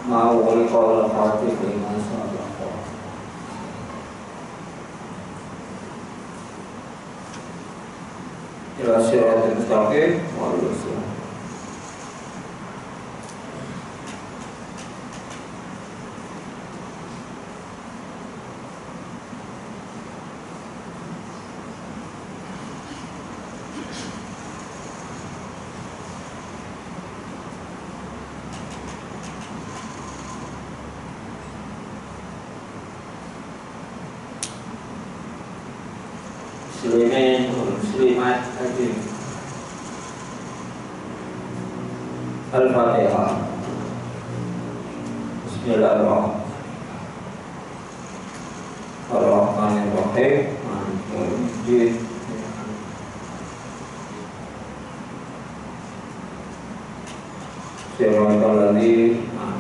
mau oleh kalau fatih dengan sahabat. Ila siratal mustaqim wallahu a'lam. Muslimat hadir. Al-Fatihah. Bismillahirrahmanirrahim. Siratal ladzina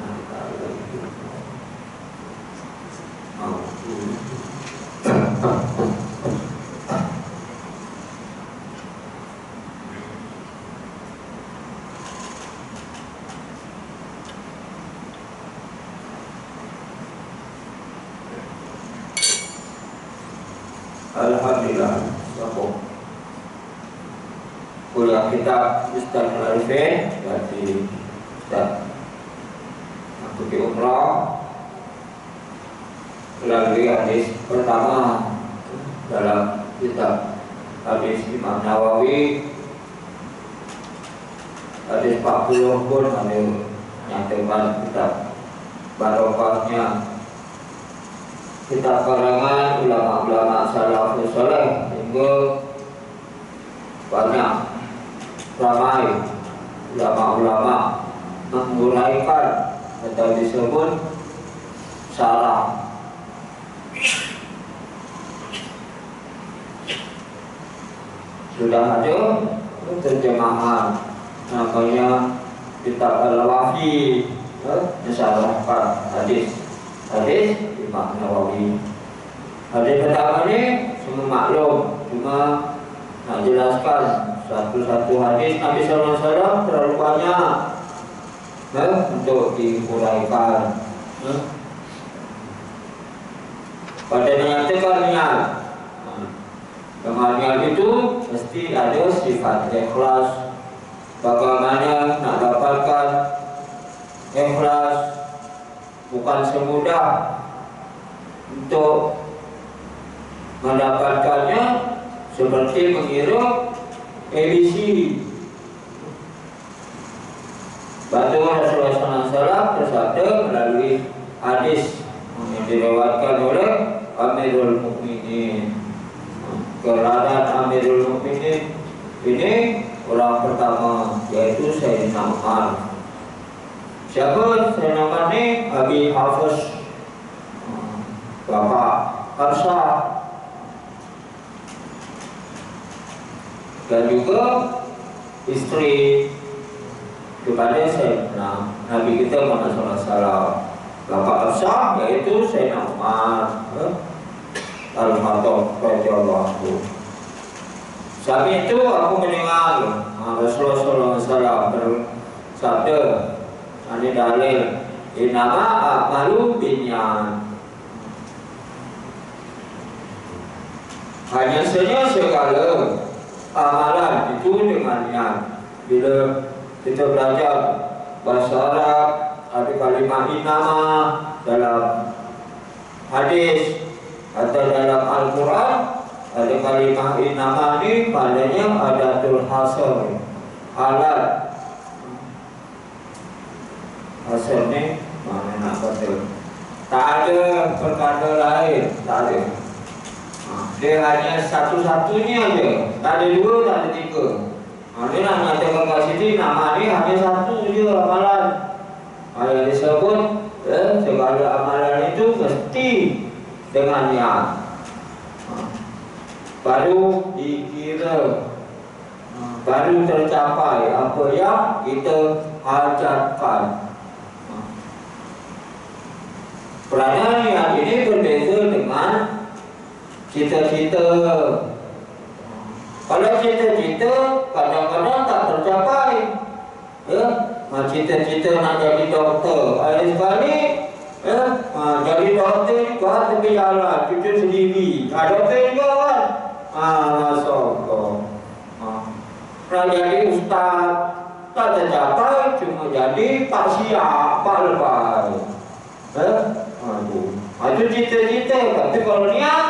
alhamdulillah. Kuliah kitab Ustaz Arifin dari Ustaz aku di umrah melalui hadis pertama dalam kitab hadis Imam Nawawi, hadis 40 pun ada nyatakan kitab barokahnya kitab karangan ulama-ulama salafus saleh, hingga banyak ramai ulama-ulama menguraikan atau disebut syarah. Sudah ada terjemahan namanya kitab Al-Wafi, mensyarahkan hadis Imam Nawawi. Hadis pertama ini semua maklum, cuma nak jelaskan satu-satu hadis Nabi SAW terlalu banyak untuk diuraikan. Pada menyatakan niat, niat itu mesti ada sifat ikhlas. Bagaimana nak dapatkan ikhlas? Bukan semudah untuk mendapatkannya seperti menghirup ABC. Batu Rasulullah SAW bersabda melalui hadis yang diriwayatkan oleh Amirul Mukminin. Keberadaan Amirul Mukminin ini orang pertama, yaitu Sayyidina Umar. Siapa Sayyidina Umar ini? Abi Hafiz, Bapak Hafsah, dan juga istri kepada Sayyidina Nabi kita Muhammad SAW. Bapak Hafsah yaitu Sayyidina Umar Al-Khattab radhiyallahu anhu. Saat itu aku mendengar Rasulullah SAW bersabda, ada dalil, innama a'malu binniat. Hanya saja segala amalan itu dengan niat. Bila kita belajar bahasa Arab, ada kalimat innama dalam hadis atau dalam Al-Quran, ada kalimat innama ini padanya adatul hasr, alat hasr ni mana nak kata, tak ada perkara lain, tak ada. Dia hanya satu-satunya aja, tak ada dua, tak ada tiga. Dia nak nyatakan kat sini nama ni hanya satu je amalan. Yang disebut segala amalan itu mesti dengan niat. Baru dikira, baru tercapai apa yang kita hajatkan. Kerana niat ini berbeza dengan cita-cita. Kalau cita-cita kadang-kadang tak tercapai, cita-cita nak jadi doktor. Ada sekali jadi doktor juga tapi jalan cucu sendiri. Doktor juga kan. Masya Allah. Nak jadi ustaz tak tercapai, cuma jadi pak siap, pak lepas. Itu cita-cita. Tapi kalau niat,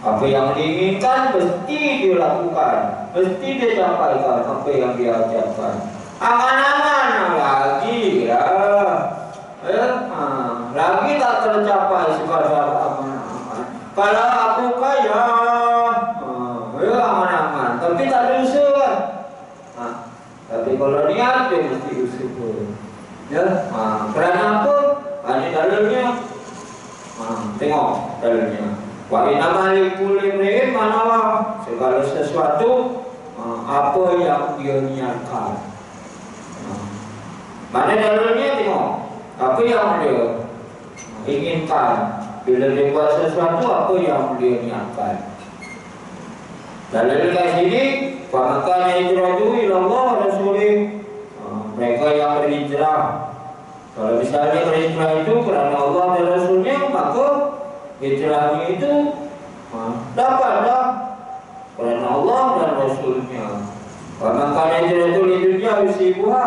apa yang diinginkan mesti dilakukan, mesti dicapaikan apa yang dia ucapkan. Angan-angan lagi lagi tak tercapai sekadar angan-angan. Kalau aku kaya, angan-angan, tapi tak ada usaha. Tapi kalau niat dia mesti usaha. Kerana apa? Ini dalilnya. Tengok dalilnya. Wa innamal likulli imri'in ma nawa. Segala sesuatu apa yang dia niatkan. Mana dalilnya tengok. Apa yang dia inginkan. Bila dia buat sesuatu apa yang dia niatkan. Dalil kat sini, wa makana hijratu ila Allah wa rasulih. Mereka yang berhijrah. Kalau misalnya berhijrah itu kerana Allah dan Rasulnya, maka hijrahnya itu dapatlah kerana Allah dan Rasulnya. Maka hijrah itu dunia yusibuha.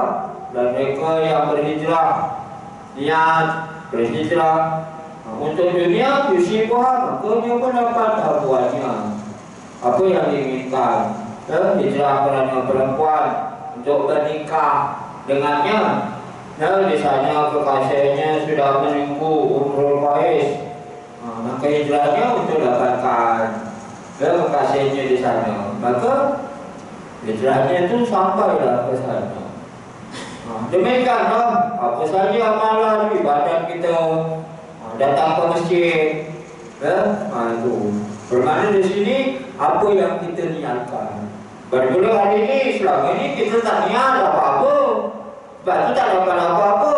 Dan mereka yang berhijrah, niat berhijrah untuk dunia yusibuha, maka dia pun dapat abuannya. Apa yang diinginkan. Hijrah kerana perempuan untuk bernikah dengannya. Di sana kekasihnya sudah menunggu umrul faiz. Maka hijrahnya untuk dapatkan kekasihnya di sana. Maka hijrahnya itu sampailah ke sana. Demikianlah apa saja amalan ibadat kita, datang ke masjid. Itu bermakna di sini apa yang kita niatkan. Bermula hari ini, selama ini kita tak niat apa-apa. Sebab itu tak dapat apa-apa.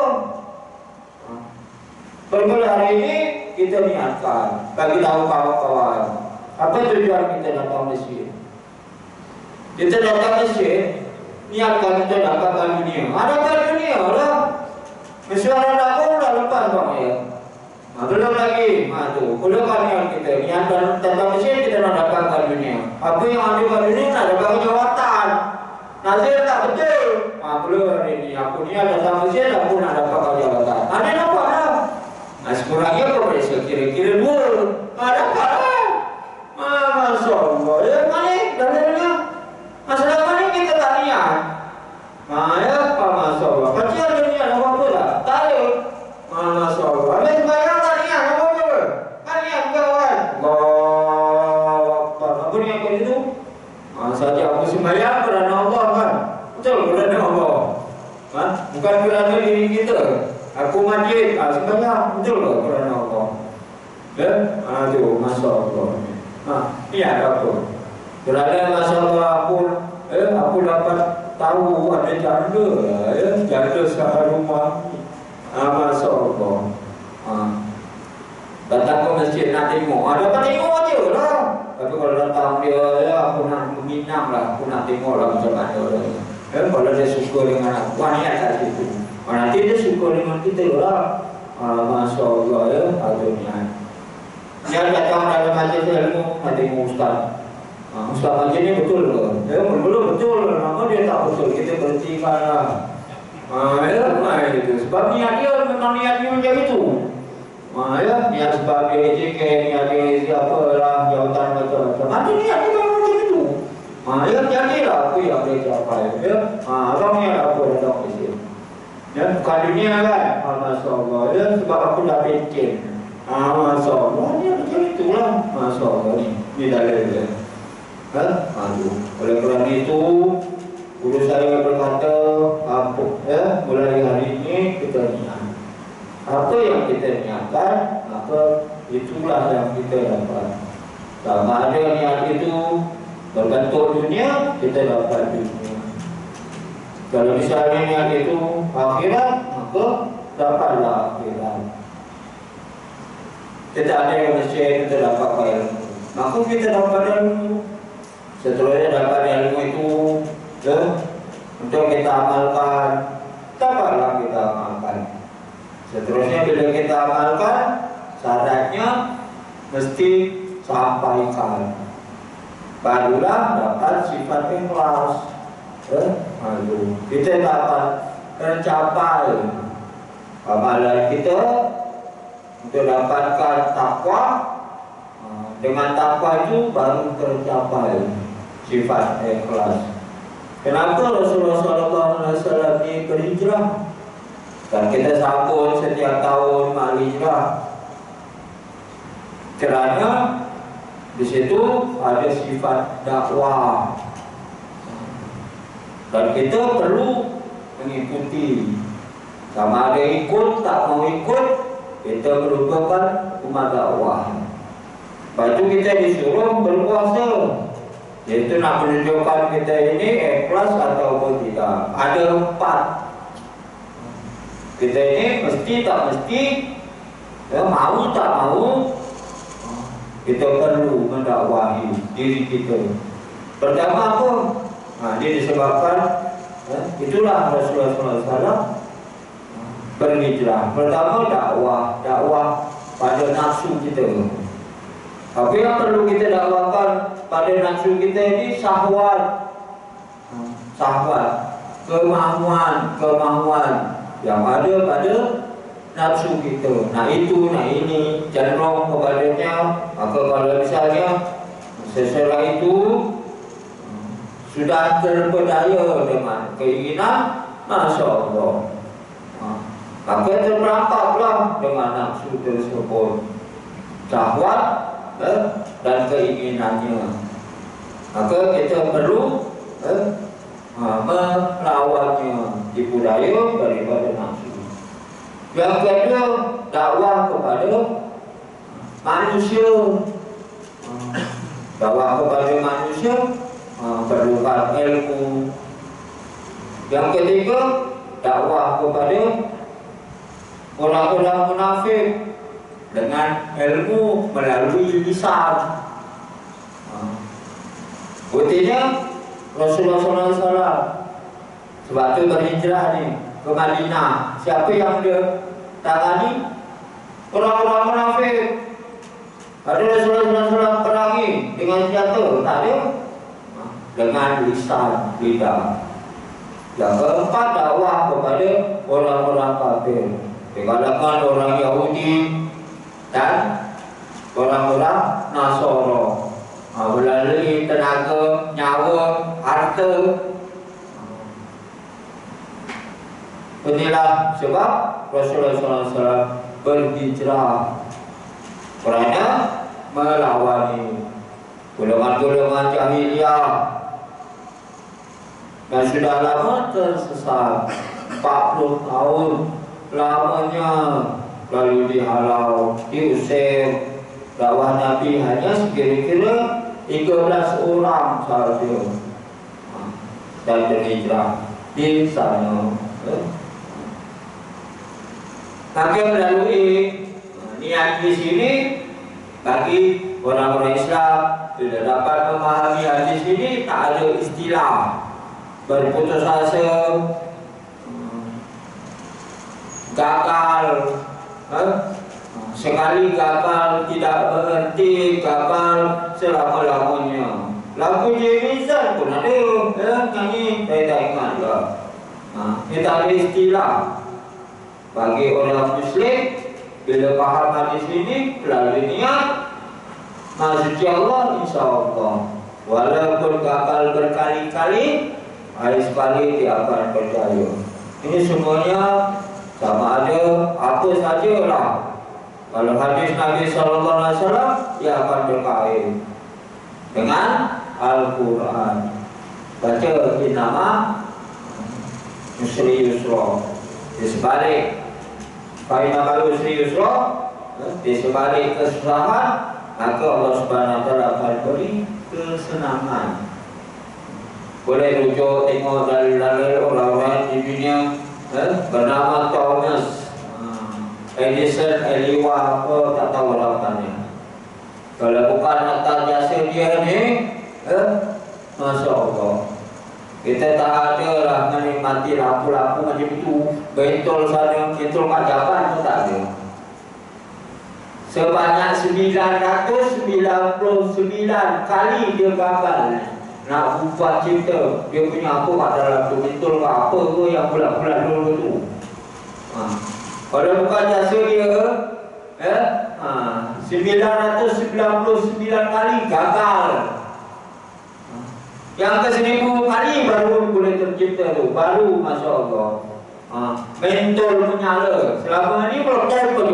Bermula hari ini kita niatkan, bagi tahu kawan-kawan apa tujuan kita datang masjid. Kita datang masjid, niatkan kita dapatkan dunia. Dapatkan dunia lah. Mesyuarat aku dah lepas bang ya. Belum lagi, belum niat kita. Niatkan datang masjid kita nak dapatkan dunia. Apa yang ada pada dunia nak dapatkan jawatan. Nazir tak betul. Belum hari ini. Aku ni ada sama masjid, aku nak dapat jabatan. Ada dapat lah. Sekurangnya kau boleh kira-kira dua. Dapat lah. Masya Allah. Mana dalilnya? Masalah mana kita tak niat? Masya Allah. Kecil ada niat apa-apa tak? Tak ada. Masya Allah. Habis sembahyang tak niat apa-apa. Kan niat kawan. Allah. Apa niat kau itu? Saja aku sembahyang kerana Allah kan. Betul kerana Allah. Bukan kerana diri kita. Aku masjid, sembahyang betul ke kerana Allah. Itu Masya Allah. Ini ada apa? Kerana Masya Allah aku dapat tahu ada janda, janda seharumah. Masya Allah. Datang ke masjid nak tengok. Dapat tengok je lah. Tapi kalau datang dia, aku nak menginam lah, aku nak tengok lah macam mana. Kalau dia suka dengan aku, niat kat situ. Nanti dia suka dengan kita lah. Masya Allah ya, ada niat. Dia datang dalam majlis ilmu, nak tengok ustaz. Ustaz majlis ni betul ke? Belum betul, maka dia tak betul. Kita berhentikan lah. Itu. Sebab niat dia memang niatnya macam itu. Niat sebab dia AJK, niat dia siapa lah, jawatan macam-macam. Nanti niat dia memang macam itu. Jadilah apa yang dia capai. Orang niat apa datang ke sini. Bukan dunia kan. Masya Allah. Sebab aku dah pencen. Masya Allah. Dia macam itulah. Masya Allah. Ini dalil dia. Oleh kerana itu, guru saya berkata, mulai hari ini kita niat. Apa yang kita niatkan, maka itulah yang kita dapat. Sama ada niat itu berbentuk dunia, kita dapat dunia. Kalau misalnya niat itu akhirat, maka dapatlah akhirat. Kita ada yang mesti kita dapat ilmu, maka kita dapat ilmu. Setelahnya dapat ilmu itu, untuk kita amalkan, dapatlah kita amalkan. Seterusnya bila kita amalkan, syaratnya mesti sampaikan, barulah dapat sifat ikhlas. Kita dapat tercapai amalan kita untuk dapatkan takwa. Dengan takwa itu baru tercapai sifat ikhlas. Kenapa Rasulullah SAW ini berhijrah? Dan kita sambut setiap tahun hijrah. Kerana di situ ada sifat dakwah. Dan kita perlu mengikuti. Sama ada ikut, tak mau ikut, kita merupakan umat dakwah. Lepas itu kita disuruh berpuasa, yaitu nak menunjukkan kita ini ikhlas ataupun tidak. Ada 4. Kita ini mesti tak mesti, mau tak mau, kita perlu mendakwahi diri kita. Pertama apa? Dia disebabkan itulah Rasulullah SAW berhijrah. Pertama dakwah pada nafsu kita. Apa yang perlu kita dakwakan pada nafsu kita ini? Syahwat, kemahuan yang ada pada nafsu kita. Nah itu, nah ini cenderung kepadanya. Maka kalau misalnya seseorang itu sudah terpedaya dengan keinginan, Masya Allah, maka terperangkaplah dengan nafsu tersebut, syahwat dan keinginannya. Maka kita perlu melawannya, dipudaya daripada nafsu. Yang kedua, dakwah kepada manusia. Dakwah kepada manusia perlukan ilmu. Yang ketiga, dakwah kepada orang-orang munafik dengan ilmu melalui lisan. Buktinya Rasulullah SAW sebab itu berhijrah ni ke Madinah. Siapa yang dia tangani? Orang-orang munafik. Ada Rasulullah SAW perangi dengan senjata? Tak ada. Dengan lisan, lidah. Yang keempat, dakwah kepada orang-orang kafir, dikatakan orang Yahudi dan orang-orang Nasara, melalui tenaga, nyawa, harta. Inilah sebab Rasulullah SAW berhijrah, kerana melawani golongan-golongan jahiliyah dan sudah lama tersesat, 40 tahun lamanya, lalu dihalau, diusir. Dakwah Nabi hanya sekira-kira 13 orang sahaja dan berhijrah di sana. Maka melalui niat di sini, bagi orang-orang Islam sudah dapat memahami hadis ini, tak ada istilah berputus asa, gagal, sekali gagal tidak berhenti, gagal selama-lamanya. Lagu Jemizan pun ada, nyanyi, saya tak ingat juga. Kita ada istilah bagi orang Muslim, bila faham hadis ini, melalui niat, masjid Allah, insya Allah, walaupun gagal berkali-kali, hari sekali dia akan percaya. Ini semuanya sama ada apa sajalah. Kalau hadis Nabi SAW, dia akan berkait dengan Al-Quran. Baca nama Yusri Yusra, di sebalik Faina Balu Yusri Yusra, di sebalik kesusahan, maka Allah Subhanahu Wa Taala akan beri kesenangan. Boleh rujuk tengok dalil-dalil orang-orang di dunia bernama Thomas Edison, Eliwa, apa tak tahu rawatannya. Kalau bukan atas jasa dia ni, Masya Allah, Kita tak ada lah menikmati lampu-lampu macam itu, bentol sana, bentol kajaban pun tak ada. Sebanyak 999 kali dia gagal nak ubah cinta. Dia punya apa kat dalam tu, bentol ke apa ke yang bulat-bulat dulu tu. Kalau bukan jasa dia, 999 kali gagal. Yang ke 1000 kali baru boleh tercipta tu, baru Masya Allah. Mentol menyala. Selama ni meletup.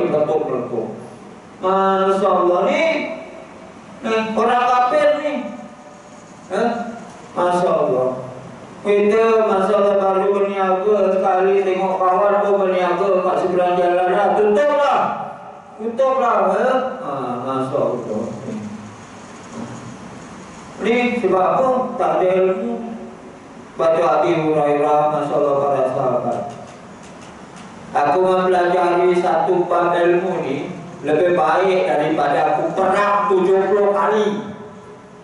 Masya Allah ni orang kafir ni. Masya Allah. Kita Masya Allah baru berniaga sekali tengok kawan tu berniaga kat seberang jalan dah. Tutup lah. Masya Allah. Ni sebab apa? Tak ada ilmu. Baca Abi Hurairah, Masya Allah para sahabat. Aku mempelajari satu bab ilmu ni lebih baik daripada aku perang 70 kali.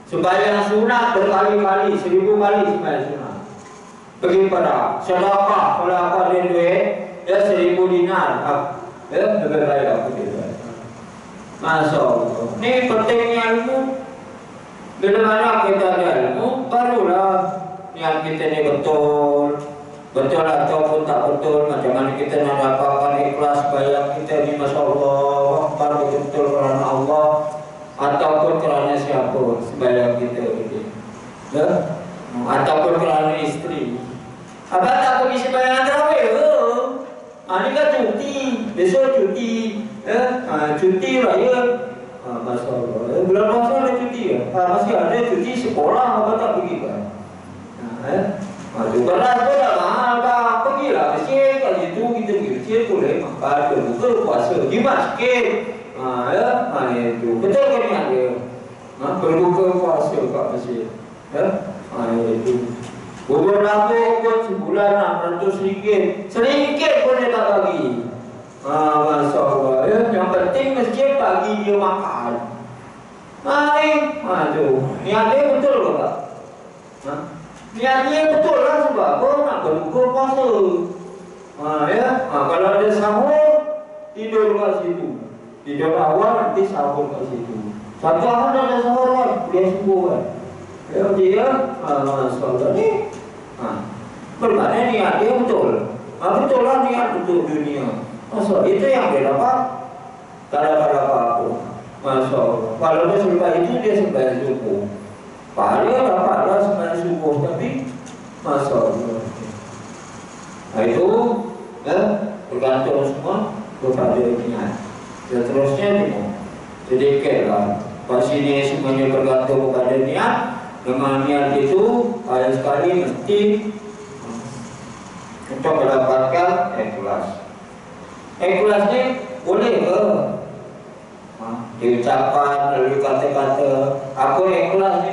Sembahyang sunat berkali-kali, 1000 kali sembahyang sunat. Pergi pada sedekah, kalau aku ada duit, 1000 dinar. Lebih baik aku tidak. Masya Allah. Ni pentingnya ilmu. Bila mana kita ada ilmu, barulah niat kita ni betul ataupun tak betul. Macam mana kita nak dapatkan ikhlas bayang kita ni, Masya Allah, baru betul kerana Allah ataupun kerana siapa sebayang kita ini, ataupun kerana isteri. Abang tak pergi sebayang tarawih ke? Ini kan cuti, besok cuti, cuti raya. Masya Allah. Bulan puasa ada cuti ya? Masih ada cuti sekolah, apa tak pergi kan? Bukanlah tu dah mahal tak pergilah masjid. Kat situ kita pergi masjid boleh makan, buka puasa, jimat sikit. Itu betul kan ni ada? Berbuka puasa kat masjid. Itu. Bubur nabung pun sebulan RM600. RM1 pun dia tak bagi. Masya Allah. Yang penting masjid bagi dia makan. Niat dia betul ke tak? Niat dia betul lah sebab apa? Nak berbuka puasa. Kalau ada sahur, tidur kat situ. Tidur awal, nanti sahur kat situ. Satu hari ada sahur kan, dia sembuh kan. Dia, Masya Allah ni. Bermakna niat dia betul. Betul lah niat untuk dunia. Masya Allah, itu yang dia dapat. Tak dapat apa-apa. Masya Allah. Kalau dia selepas itu, dia sembahyang subuh. Dia dapatlah sembahyang subuh. Tapi Masya Allah. Itu bergantung semua kepada niat. Seterusnya tengok sedikitlah. Pas ini semuanya bergantung kepada niat. Dengan niat itu ada sekali mesti untuk mendapatkan ikhlas. Ikhlas ni boleh ke? Diucapkan melalui kata-kata, aku ikhlas ni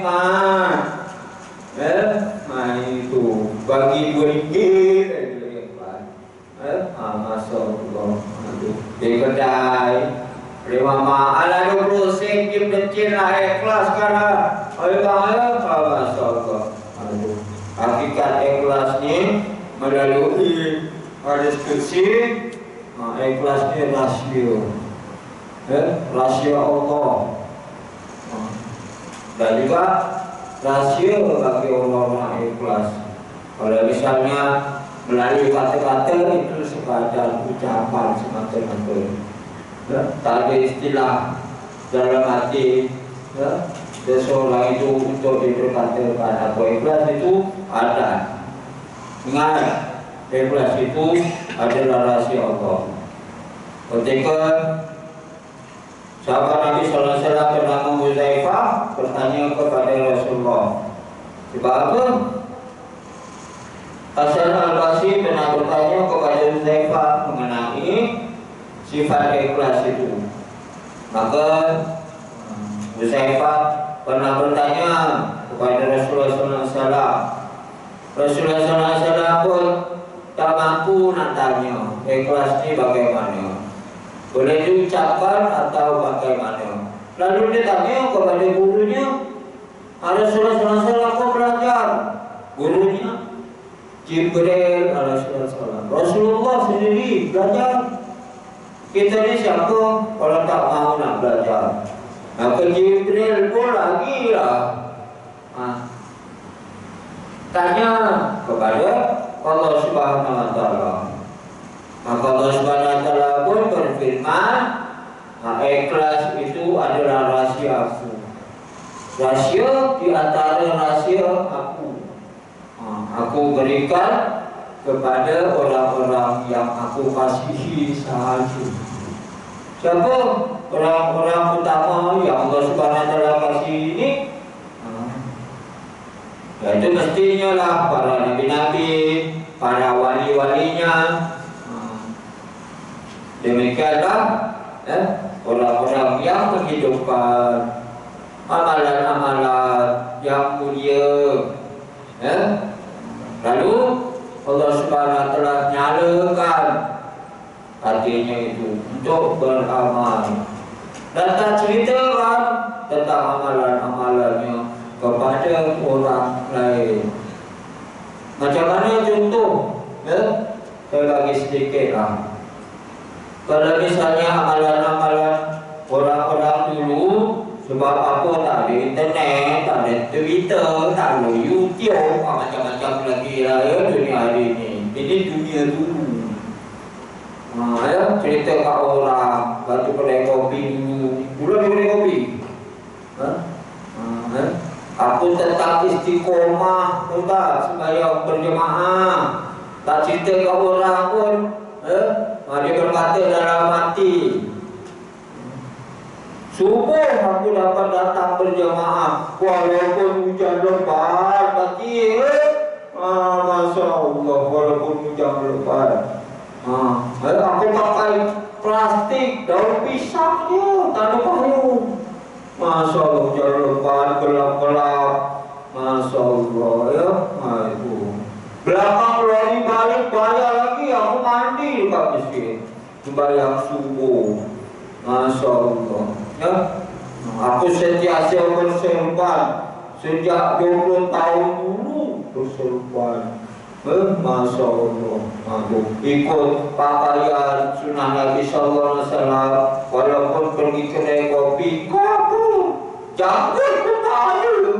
itu bagi RM2 Masya Allah. Di kedai beli mama ala 20 sen dia kecil lah ikhlas kan lah. Masya Allah. Hakikat ikhlas ni melalui hadis qudsi. Ikhlas ni rahsia Allah. Dan juga rahsia bagi orang-orang ikhlas. Kalau misalnya melalui kata-kata itu sekadar ucapan semata-mata. Tak ada istilah dalam hati. Seseorang itu untuk diberkatakan apa ikhlas itu ada. Ingat, ikhlas itu adalah rahsia Allah. Ketika sahabat Nabi Sallallahu Alaihi Wasallam bernama Huzaifah bertanya kepada Rasulullah, sebab apa? Hasan Al-Basri pernah bertanya kepada Huzaifah mengenai sifat ikhlas itu. Maka Huzaifah pernah bertanya kepada Rasulullah Sallallahu Alaihi Wasallam. Rasulullah Sallallahu Alaihi Wasallam pun tak mampu nak tanya ikhlas ni bagaimana, boleh diucapkan atau bagaimana. Lalu dia tanya kepada gurunya. Rasulullah Sallallahu Alaihi Wasallam belajar gurunya Jibril alaihissalam. Rasulullah sendiri belajar. Kita ni siapa kalau tak mau nak belajar? Maka Jibril pun lagi lah tanya kepada Allah Subhanahu Wa Taala. Maka Allah Subhanahu Wa Taala pun berfirman, ikhlas itu adalah rahsia aku. Rahsia di antara rahsia aku. Aku berikan kepada orang-orang yang aku kasihi sahaja. Siapa orang-orang utama yang Allah Subhanahu Wa Taala kasih ini? Itu mestinya lah para nabi-nabi, para wali-walinya. Demikianlah orang-orang yang menghidupkan amalan-amalan yang mulia. Lalu Allah Subhanahu Wa Taala nyalakan hatinya itu untuk beramal. Dan tak ceritakan tentang amalan-amalannya kepada orang lain. Macam mana contoh? Saya bagi sedikit lah. Kalau misalnya amalan-amalan orang-orang dulu, sebab apa tak ada internet, tak ada Twitter, tak ada YouTube, macam-macam lagi lah ya dunia hari ini. Ini dunia dulu. Cerita kat orang, batu kedai kopi dulu. Dulu ada kedai kopi. Aku tentang istiqomah, tak sembahyang berjemaah. Tak cerita kat orang pun, dia berkata dalam hati, subuh aku dapat datang berjemaah walaupun hujan lebat pagi. Masya Allah, walaupun hujan lebat. Aku pakai plastik, daun pisang je, tak ada payung. Masya Allah, hujan lebat, gelap-gelap. Masya Allah ya. Itu belakang lari balik bayar lagi. Aku mandi dekat masjid, sembahyang subuh. Masya Allah ya. Aku sentiasa berserban sejak 20 tahun dulu berserban. Masya Allah. Ikut pakaian sunnah Nabi Sallallahu Alaihi Wasallam. Walaupun pergi kedai kopi, aku jangkut pun tak ada.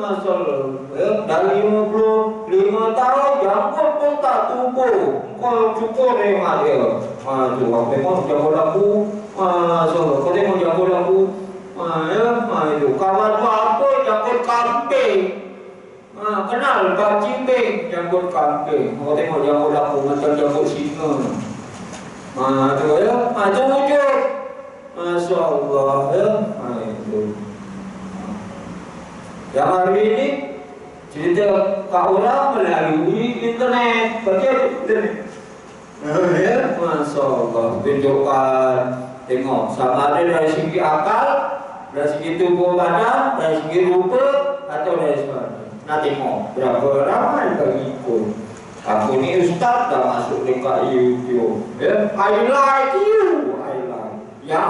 Masya Allah. Dari 55 tahun jangkut pun tak tumbuh. Kau cukup remah dia. Aku tengok jangkut aku. Masya Allah. Kau tengok jangkut aku. Itu kawan tu apa? Jangkut kambing. Kenal Pak Cimbing, jangkut kambing. Kau tengok jangkut aku macam jangkut singa. Itu ya. Itu wujud. Masya Allah ya. Itu. Yang hari ini cerita kat orang melalui internet. Baca internet. Ya, Masya Allah. Tunjukkan, tengok sama ada dari segi akal, dari segi tubuh badan, dari segi rupa, atau dari sebagainya. Nah tengok berapa ramai pengikut. Aku ni ustaz dah masuk dekat YouTube. I like you, I like. Yang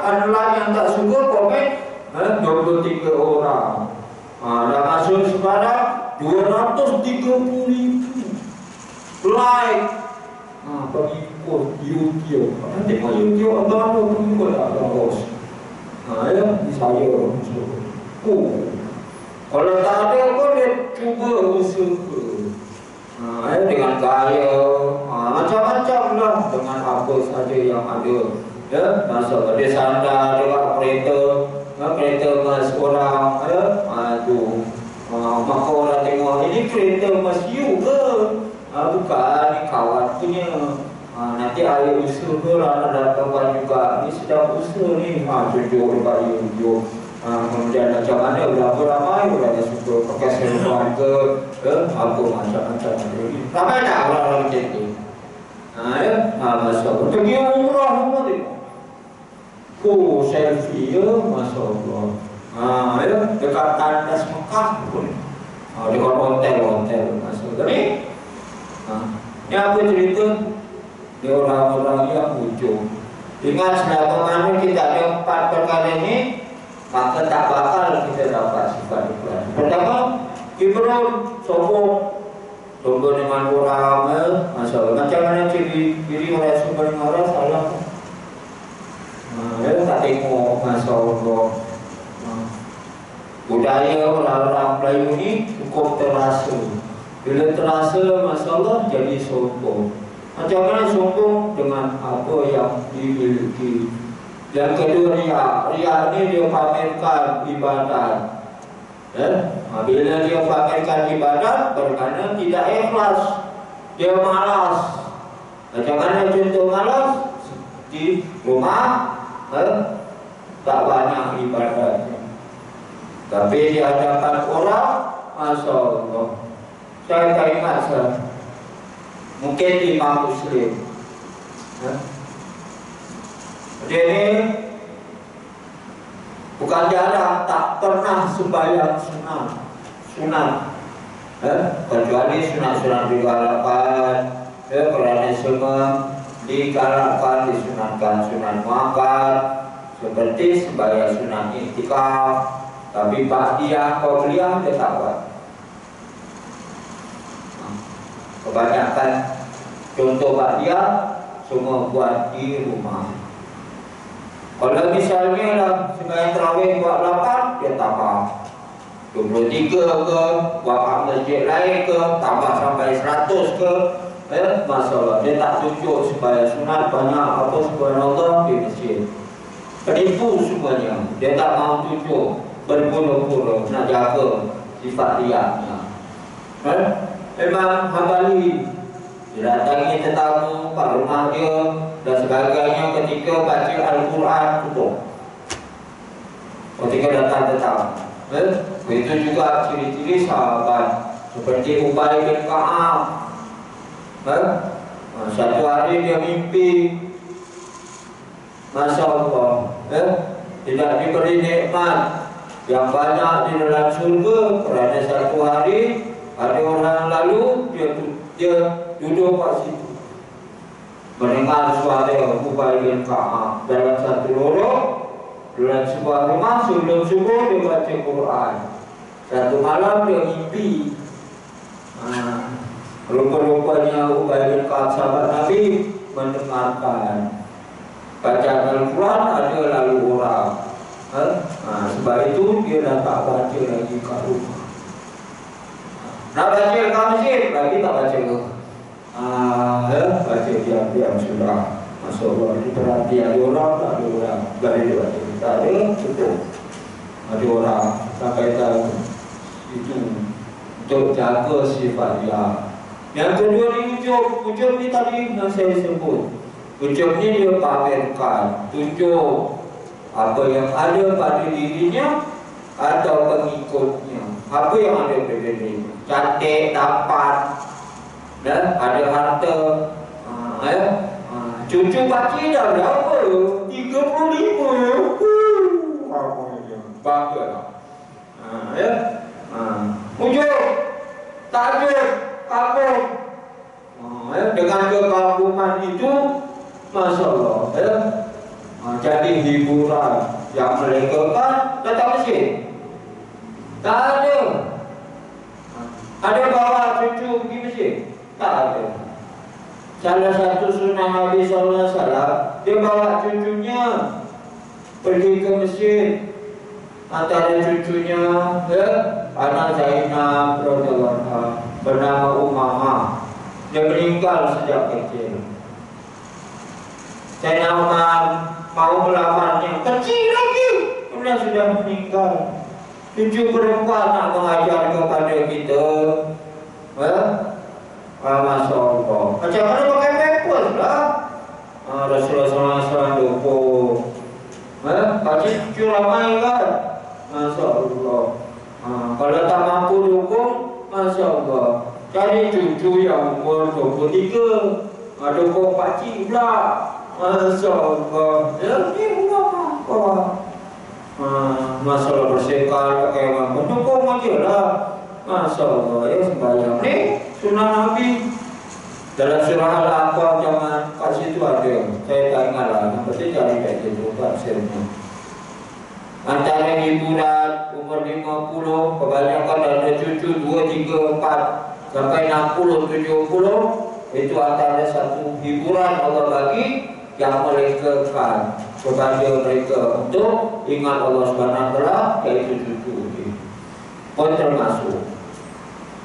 unlike yang tak suka komen 23 orang. Dah masuk sekarang 230,000 like. Pengikut YouTube. Tengok YouTube abang pengikut abang bos. Ya, di saya. Kalau tak ada pun dia cuba usaha. Dengan gaya, macam-macam lah. Dengan apa saja yang ada. Ya, masuk dia sandar dekat kereta. Kereta mas orang. Itu. Maka orang tengok, ini kereta mas you ke? Bukan, ini kawan punya. Nanti ayah usaha lah nak datangkan juga. Ini sedang usaha ni. Tunjuk dekat YouTube. Kemudian macam mana berapa ramai orang yang suka pakai selfie ke apa macam-macam. Ramai tak orang-orang macam tu? Masya Allah. Pergi umrah semua tengok. Selfie ya, Masya Allah. Dekat tandas Mekah pun. Dekat hotel-hotel. Masya Allah. Ini apa cerita? Ini orang-orang yang ujung. Ingat selama mana kita ada 4 perkara ini, maka tak bakal kita dapat sifat ikhlas. Pertama, kibrun, sombong. Tumbuh dengan orang, masalah macam mana ciri orang sumber orang salah. Dia tak tengok masalah budaya orang-orang Melayu ni cukup terasa. Bila terasa masalah jadi sombong. Macam mana sombong dengan apa yang dimiliki. Yang kedua riak. Riak ni dia pamerkan ibadat. Bila dia pamerkan ibadat bermakna tidak ikhlas. Dia malas. Macam mana contoh malas? Di rumah tak banyak ibadatnya. Tapi di hadapan orang, Masya Allah, saya tak ingat mungkin Imam Muslim. Dia ni bukan jarang, tak pernah sembahyang sunat, kecuali sunat-sunat digalakkan, kerana semua digalakkan, disunatkan sunat muakkad, seperti sembahyang sunat iktikaf. Tapi ba'diyah qabliyah dia tak buat. Kebanyakan contoh ba'diyah semua buat di rumah. Kalau misalnya lah sembahyang tarawih buat 8, dia tambah 23 ke, buat masjid lain ke, tambah sampai 100 ke. Masalah dia tak tunjuk sembahyang sunat banyak apa subhanallah di masjid. Penipu semuanya. Dia tak mau tunjuk berpuluh-puluh nak jaga sifat riaknya. Memang Hambali didatangi tetamu kat rumah dia dan sebagainya, ketika baca Al-Quran tutup. Ketika datang tetamu, itu juga ciri-ciri sahabat seperti Ubay bin Ka'ab. Satu hari dia mimpi, Masya Allah, tidak diberi nikmat yang banyak di dalam surga, kerana satu hari ada orang lalu dia duduk kat situ mendengar suara Ubay bin Ka'ab dalam satu lorong dalam sebuah rumah. Sebelum subuh dia baca Quran. Satu malam dia mimpi, rupa-rupanya Ubay bin Ka'ab sahabat Nabi mendengarkan bacaan Al-Quran, ada lalu orang. Sebab itu dia dah tak baca lagi kat rumah. Nak baca kat masjid lagi tak baca. Baca diam-diam sudah. Masya Allah, ini berarti ada orang, tak ada orang. Bagi dia baca, tak ada, betul. Ada orang sampai tahu itu untuk jaga sifat dia. Yang kedua ni ujub ni tadi yang saya sebut. Ujub ni dia pamerkan, tunjuk apa yang ada pada dirinya atau pengikutnya. Apa yang ada pada dirinya, cantik, tampan, dan ada harta. Cucu pakcik dah berapa? 35 ya. Bangga lah. Ujub, tajuk, kampung. Dengan kekampungan itu, Masya Allah, jadi hiburan yang melegakan. Datang masjid tak ada. Ada bawa cucu pergi masjid? Tak ada. Salah satu sunnah Nabi SAW, dia bawa cucunya pergi ke masjid. Antara cucunya anak Zainab radhiyallahu anha bernama Umamah. Dia meninggal sejak kecil. Zainab Umar mau melamarnya, kecil lagi, kemudian sudah meninggal. Cucu perempuan nak mengajar kepada kita, Masya Allah. Macam mana pakai pampers lah. Rasulullah SAW dukung. Pakcik cucu ramai kan, Masya Allah. Kalau tak mampu dukung, Masya Allah, cari cucu yang umur 23, dukung pakcik pula, Masya Allah. Ini apa? Masalah bersekal pakai mendukung aja lah. Masya Allah, ya sembahyang ni sunnah Nabi. Dalam surah Al-Anfal jangan kat situ ada, saya tak ingat lah. Yang penting cari kat situ tafsirnya. Antara hiburan umur 50, kebanyakan ada cucu 2, 3, 4. sampai 60, 70 itu antara satu hiburan Allah bagi yang melegakan kepada mereka untuk ingat Allah Subhanahu wa taala, yaitu cucu pun termasuk.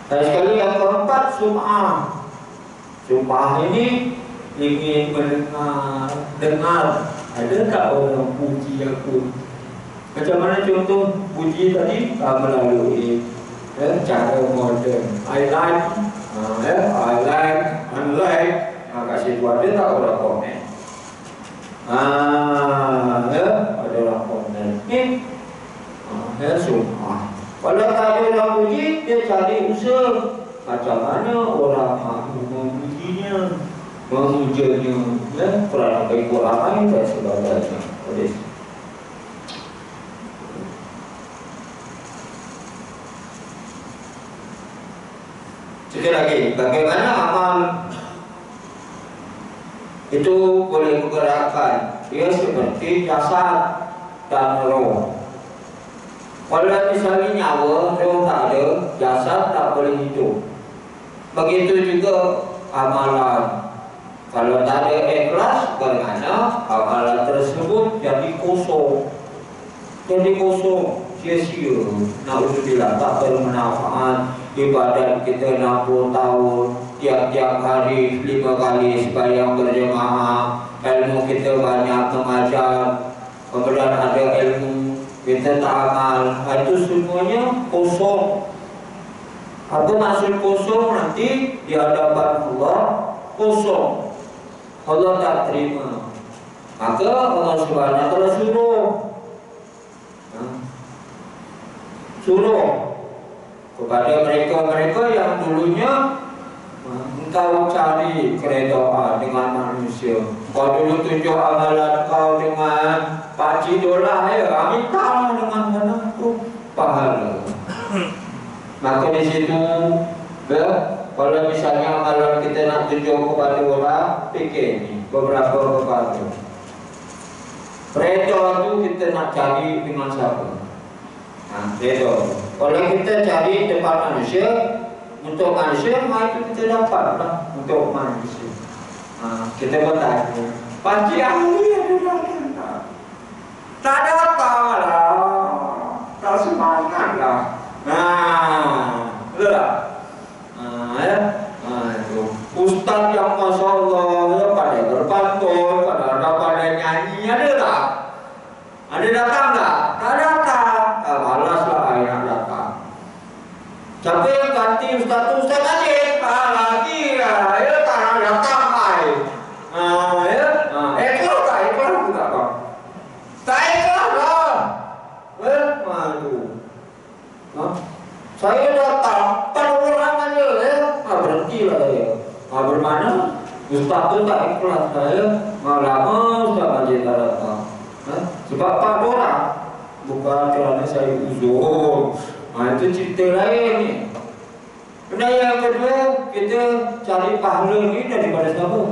Dan sekali yang keempat, sum'ah. Sum'ah ini ingin dengar ada tak orang puji aku. Macam mana contoh puji tadi? Melalui cara moden. I like, unlike. Kasih tu ada tak orang komen? Ada orang komen. Sum'ah. Kalau tak ada orang puji, dia cari usaha. Macam mana orang mahu memujinya, memujanya, kerana baik orang lain dan sebagainya. Sekali lagi, bagaimana amal itu boleh menggerakkan? Dia seperti jasad dan roh. Kalau misalnya nyawa, roh tak ada, jasad tak boleh hidup. Begitu juga amalan. Kalau tak ada ikhlas, bagaimana amalan tersebut jadi kosong. Jadi kosong, sia-sia. Na'udzubillah, tak bermanfaat. Ibadat kita 60 tahun, tiap-tiap hari 5 kali sembahyang berjemaah, ilmu kita banyak mengajar, kemudian ada ilmu kita tak amal, itu semuanya kosong. Apa maksud kosong? Nanti di hadapan Allah kosong, Allah tak terima. Maka Allah Subhanahu wa taala suruh kepada mereka-mereka yang dulunya engkau cari keredaan dengan manusia. Kau dulu tunjuk amalan kau dengan $4 minta dengan mana tu pahala. Maka di situ, kalau misalnya amalan kita nak tunjuk kepada orang, fikir ni beberapa perkara. Redha tu kita nak cari dengan siapa? Redha. Kalau kita cari depan manusia, untuk manusia, itu kita dapatlah untuk manusia. Kita bertanya, panci ahli ada tak? Tak ada apalah, tak semangat lah. Betul tak? Itu ustaz yang Masya Allah, pandai berpantun, pandai nyanyi, ada tak? Ada datang tak? Tak datang. Malaslah ayah datang. Siapa yang ganti ustaz tu? Ustaz Najib lagi tak datang ay. Ikhlas tak? Ikhlas tak bang? Tak ikhlas lah. Saya datang, tak orang aja berhentilah saya. Bermana? Ustaz tu tak ikhlas saya. Lama Ustaz Najib tak datang. Sebab tak orang. Bukan kerana saya uzur. Itu cerita lain ni. Benda yang kedua, kita cari pahala ni daripada siapa?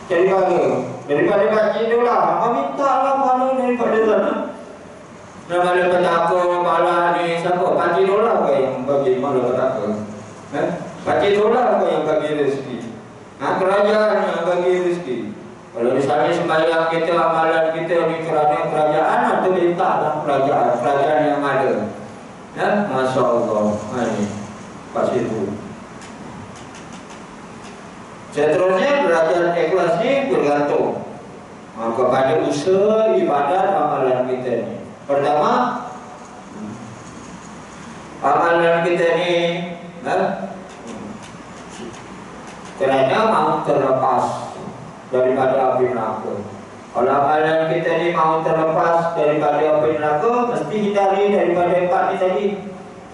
Cari pahala daripada baca tu lah. Minta lah pahala daripada sana. Daripada petaka, pahala ni siapa? Pakcik tu lah ke yang bagi pahala petaka? Pakcik tu lah ke yang bagi rezeki? Kerajaan yang bagi rezeki. Kalau misalnya sembahyang kita, amalan kita ni kerana kerajaan, atau minta lah kerajaan yang ada. Masya Allah. Ini pasti itu. Seterusnya derajat ikhlas ni bergantung kepada usaha ibadat amalan kita ni. Pertama, amalan kita ni kerana mau terlepas daripada api neraka. Kalau amalan kita ni mau terlepas daripada api neraka, mesti hindari daripada 4 ni tadi.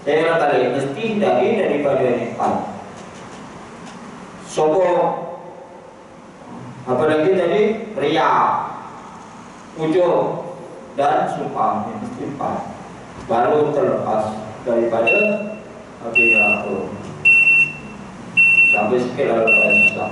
Saya kata mesti hindari daripada 4. Sombong, apalagi tadi riya, ujub dan sumpah. Mesti 4 baru terlepas daripada api neraka. Sampai sikit lah lepas susah.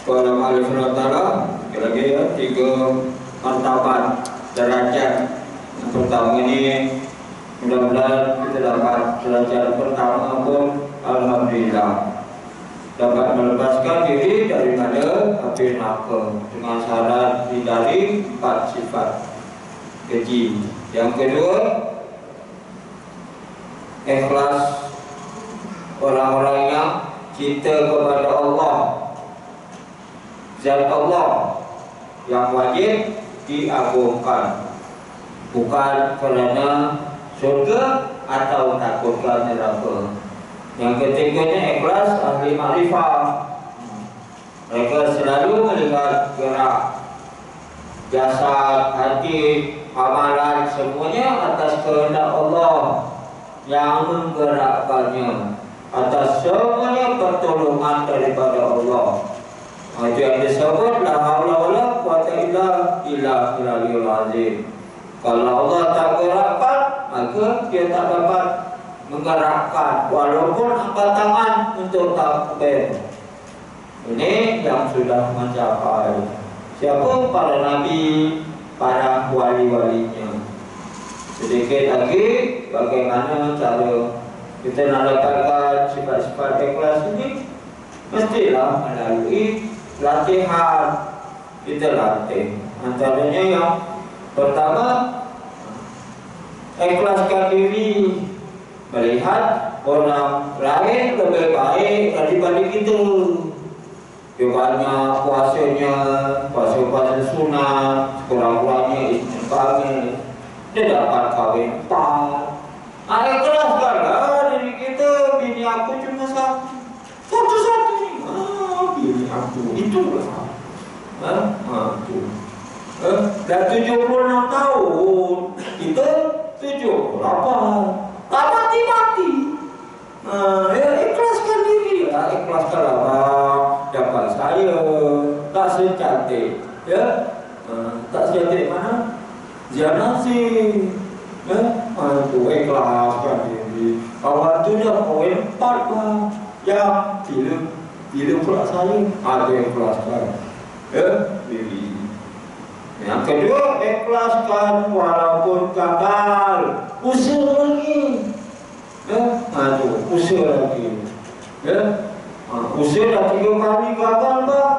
Kalau alif ta'ala kira-kira 3 martabat derajat. Yang pertama ini mudah-mudahan kita dapat derajat pertama pun alhamdulillah dapat melepaskan diri daripada api neraka dengan syarat dari 4 sifat keji. Yang kedua, ikhlas orang-orang yang cinta kepada Allah, zat Allah yang wajib diagungkan, bukan kerana surga atau takutkan neraka. Yang ketiganya ikhlas ahli makrifah. Mereka selalu melihat gerak jasad, hati, amalan semuanya atas kehendak Allah yang menggerakkannya, atas semuanya pertolongan daripada Allah. Itu yang disebut la haula wala quwwata illa billahil azim. Kalau Allah tak gerakkan, maka dia tak dapat menggerakkan walaupun angkat tangan untuk takbir. Ini yang sudah mencapai. Siapa? Para nabi, para wali-walinya. Sedikit lagi bagaimana cara kita nak dapatkan sifat-sifat ikhlas ini, mestilah melalui latihan. Kita latih. Antaranya yang pertama, ikhlaskan diri, melihat orang lain lebih baik daripada kita. Juga puasanya, puasa sunat, kurang-kurangnya istiqamah, dia dapat kahwin 4. Ikhlaskanlah diri kita. Bini aku cuma satu ni. Bini aku itulah. Dah 76 tahun, kita 78. Tak mati-mati. Ikhlaskan diri lah. Ikhlaskanlah bang, dapat saya tak secantik, tak secantik mana? Janasi, itu ikhlaskan diri. Awal tu dah poin 4 lah. Ya, bila pula saya ada ikhlaskan diri. Yang kedua, ikhlaskan walaupun gagal, usaha lagi. Usaha lagi. Usaha dah 3 kali gagal tak?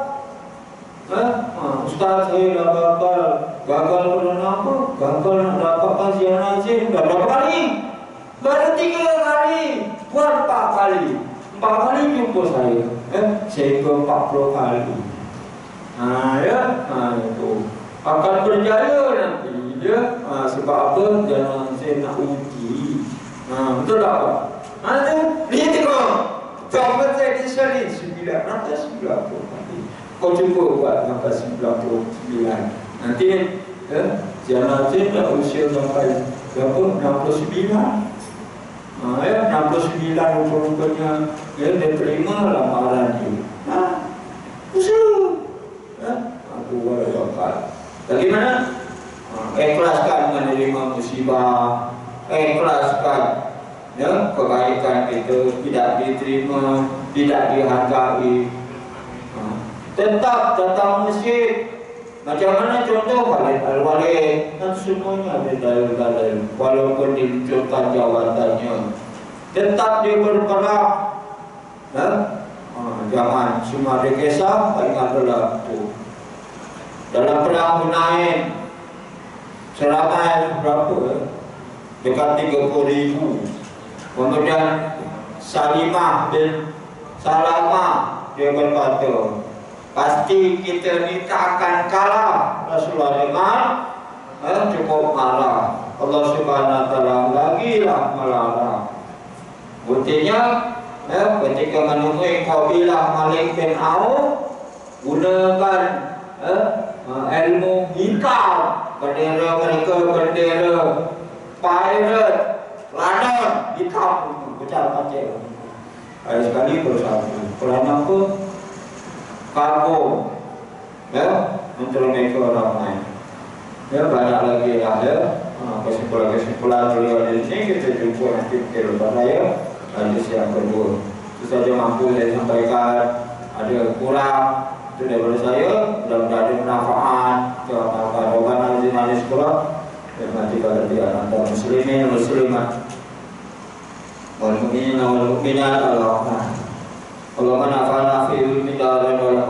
Ustaz saya dah gagal kerana apa? Gagal nak dapat kajian nazim. Dah berapa kali? Baru 3 kali. Buat 4 kali. 4 kali jumpa saya. Sehingga 40 kali. Itu. akan berjaya nanti ya. Sebab apa? Jangan saya nak uji. Betul tak Pak? Dia tengok Jawapan saya disalin 990. Kau cuba buat sampai 99. Nanti jangan saya dah usia sampai berapa? 69. Ya 69 rupa-rupanya dia terima lamaran dia. Usaha. Aku berdoa. Bagaimana? Ikhlaskan menerima musibah, ikhlaskan ya, kebaikan itu tidak diterima, tidak dihargai. Tetap datang masjid. Macam mana contoh Khalid Al-Walid, kan semuanya ada dalil-dalil. Walaupun diluncurkan jawatannya, tetap dia berperang. Jangan cuma rekesah, ingatlah itu. Dalam perang Hunain serangan berapa? Dekat 30.000. Kemudian Salimah bin Salamah dia berkata, pasti kita ni tak akan kalah. Rasulullah dengar cukup marah. Allah Subhanahu Wa Taala lagilah melarang. Buktinya ketika menemui kabilah Malik bin Auf, gunakan ilmu hitam. Bendera mereka bendera pirate, London hitam, pecah kaca. Ada sekali bersatu. Kerana apa? Karbo, untuk mereka orang lain. Banyak lagi lah kesimpulan beliau di sini kita jumpa nanti di lepas raya. Hadis yang kedua. Itu saja mampu saya sampaikan. Ada kurang itu daripada saya. Mudah-mudahan ada manfaat. Jawaban al-Zimanis sekolah. Dan nanti pada dia antara muslimin muslimat. Wal mu'minin wal mu'minat. Allahumma nafa'na fi ilmi darin wal